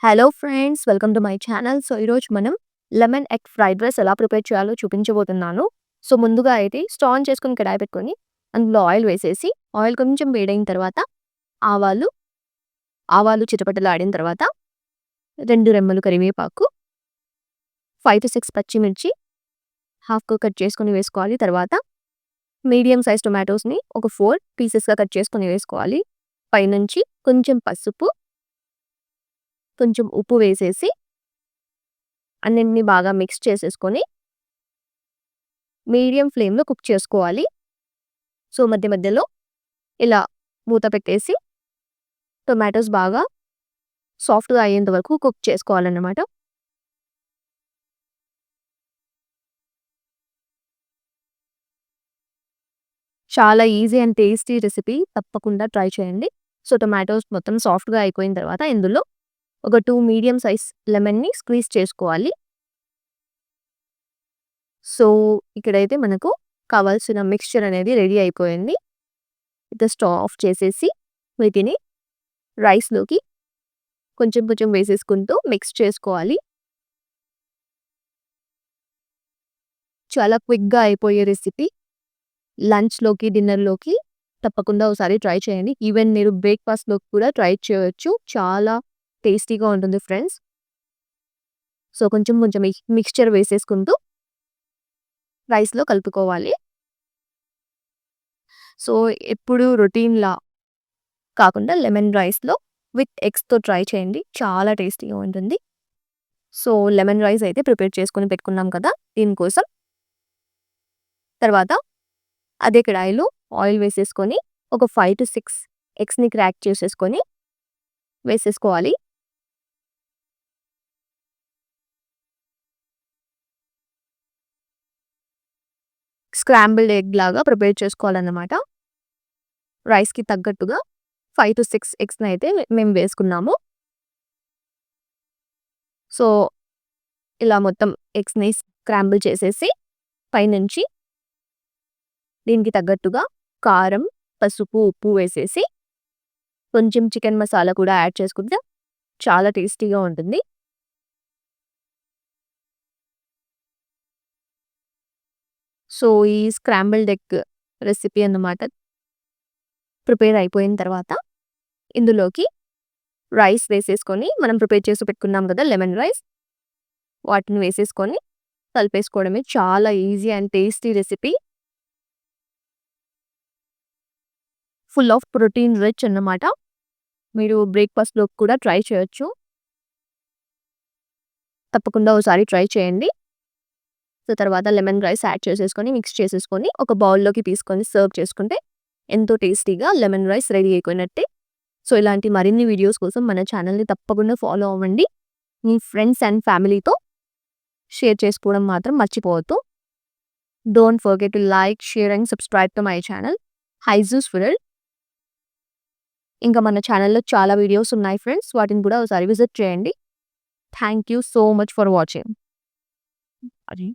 Hello friends, welcome to my channel. So, ఈరోజు మనం lemon egg fried rice ఎలా prepare చేయాలో చూపించబోతున్నాను. సో, ముందుగా అయితే స్టవ్ ఆన్ చేసుకొని కడాయి పెట్టుకొని అందులో ఆయిల్ వేసేసి ఆయిల్ కొంచెం వేడైన తర్వాత ఆవాలు, ఆవాలు చిటపటలాడిన తర్వాత 2 రెమ్మలు కరివేపాకు, 5-6 పచ్చిమిర్చి హాఫ్‌గా కట్ చేసుకొని వేసుకోవాలి. తర్వాత మీడియం సైజ్ టొమాటోస్‌ని ఒక 4 పీసెస్‌గా కట్ చేసుకొని వేసుకోవాలి. పైనుంచి కొంచెం పసుపు, కొంచెం ఉప్పు వేసేసి అన్నిటిని బాగా మిక్స్ చేసేసుకొని మీడియం ఫ్లేమ్‌లో కుక్ చేసుకోవాలి. సో, మధ్య మధ్యలో ఇలా మూత పెట్టేసి టొమాటోస్ బాగా సాఫ్ట్‌గా అయ్యేంత వరకు కుక్ చేసుకోవాలన్నమాట. చాలా ఈజీ అండ్ టేస్టీ రెసిపీ, తప్పకుండా ట్రై చేయండి. సో, టొమాటోస్ మొత్తం సాఫ్ట్‌గా అయిపోయిన తర్వాత ఇందులో ఒక 2 మీడియం సైజ్ లెమన్‌ని స్క్వీజ్ చేసుకోవాలి. సో, ఇక్కడైతే మనకు కావాల్సిన మిక్స్చర్ అనేది రెడీ అయిపోయింది. ఇక స్టవ్ ఆఫ్ చేసేసి వీటిని రైస్‌లోకి కొంచెం కొంచెం వేసేసుకుంటూ మిక్స్ చేసుకోవాలి. చాలా క్విక్‌గా అయిపోయే రెసిపీ. లంచ్‌లోకి, డిన్నర్‌లోకి తప్పకుండా ఒకసారి ట్రై చేయండి. ఈవెన్ మీరు బ్రేక్‌ఫాస్ట్‌లోకి కూడా ట్రై చేయొచ్చు. చాలా టేస్టీగా ఉంటుంది ఫ్రెండ్స్. సో, కొంచెం కొంచెం మిక్స్చర్ వేసేసుకుంటూ రైస్‌లో కలుపుకోవాలి. సో, ఎప్పుడు రొటీన్‌లా కాకుండా లెమన్ రైస్‌లో విత్ ఎగ్స్‌తో ట్రై చేయండి. చాలా టేస్టీగా ఉంటుంది. సో, లెమన్ రైస్ అయితే ప్రిపేర్ చేసుకొని పెట్టుకున్నాం కదా! దీనికోసం తర్వాత అదే కడాయిలో ఆయిల్ వేసేసుకొని ఒక 5-6 ఎగ్స్‌ని క్రాక్ చేసేసుకొని వేసేసుకోవాలి. స్క్రాంబుల్డ్ ఎగ్ లాగా ప్రిపేర్ చేసుకోవాలన్నమాట. రైస్‌కి తగ్గట్టుగా 5-6 ఎగ్స్‌నైతే మేము వేసుకున్నాము. సో, ఇలా మొత్తం ఎగ్స్‌ని స్క్రాంబుల్ చేసేసి పైనుంచి దీనికి తగ్గట్టుగా కారం, పసుపు, ఉప్పు వేసేసి కొంచెం చికెన్ మసాలా కూడా యాడ్ చేసుకుంటే చాలా టేస్టీగా ఉంటుంది. సో, ఈ స్క్రాంబుల్డ్ ఎగ్ రెసిపీ అన్నమాట ప్రిపేర్ అయిపోయిన తర్వాత ఇందులోకి రైస్ వేసేసుకొని మనం ప్రిపేర్ చేసి పెట్టుకున్నాం కదా! లెమన్ రైస్, వాటిని వేసేసుకొని కలిపేసుకోవడమే. చాలా easy and tasty recipe. Full of protein rich అన్నమాట. మీరు బ్రేక్‌ఫాస్ట్‌లోకి కూడా ట్రై చేయొచ్చు. తప్పకుండా ఓసారి ట్రై చేయండి. సో, తర్వాత లెమన్ రైస్ యాడ్ చేసేసుకొని, మిక్స్ చేసేసుకొని, ఒక బౌల్‌లోకి తీసుకొని సర్వ్ చేసుకుంటే ఎంతో టేస్టీగా లెమన్ రైస్ రెడీ అయిపోయినట్టే. సో, ఇలాంటి మరిన్ని వీడియోస్ కోసం మన ఛానల్‌ని తప్పకుండా ఫాలో అవ్వండి. మీ ఫ్రెండ్స్ అండ్ ఫ్యామిలీతో షేర్ చేసుకోవడం మాత్రం మర్చిపోవద్దు. Don't forget to like, share and subscribe to my channel హైజూస్ వరల్డ్. ఇంకా మన ఛానల్‌లో చాలా వీడియోస్ ఉన్నాయి ఫ్రెండ్స్. వాటిని కూడా ఒకసారి విజిట్ చేయండి. Thank you so much for watching. అది